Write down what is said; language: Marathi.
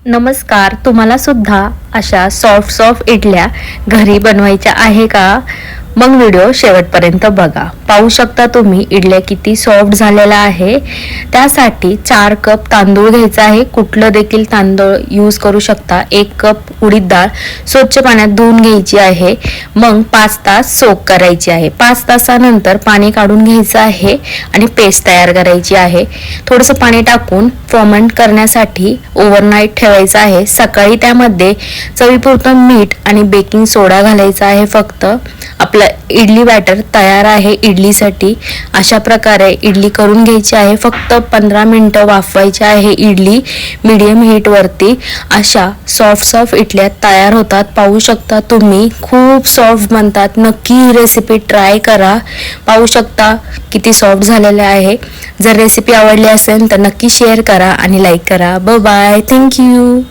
नमस्कार. तुम्हाला सुद्धा अशा सॉफ्ट इडल्या घरी बनवायच्या आहे का? मग व्हिडिओ शेवटपर्यंत बघा. पाहू शकता तुम्ही इडल्या किती सॉफ्ट झालेला आहे. त्यासाठी 4 कप तांदूळ घ्यायचा आहे. कुठलं देखील तांदूळ यूज करू शकता. 1 कप उडीद डाळ स्वच्छ पाण्यात धुवून घ्यायची आहे. मग 5 तास सोक करायची आहे. 5 तासानंतर पाणी काढून घ्यायचं आहे आणि पेस्ट तयार करायची आहे. थोडंसं पाणी टाकून फर्मेंट करण्यासाठी ओव्हरनाईट ठेवायचं आहे. सकाळी त्यामध्ये चवीपुरतं मीठ आणि बेकिंग सोडा घालायचा आहे. फक्त आपलं इडली बॅटर तयार आहे इडलीसाठी. अशा प्रकारे इडली करून घ्यायची आहे. फक्त 15 मिनिटं वाफवायची आहे इडली मीडियम हीट वरती. अशा सॉफ्ट इडल्या तयार होतात. पाहू शकता तुम्ही खूप सॉफ्ट बनतात. नक्की ही रेसिपी ट्राय करा. पाहू शकता किती सॉफ्ट झालेले आहे. जर रेसिपी आवडली असेल तर नक्की शेअर करा आणि लाईक करा. Bye bye. थँक्यू.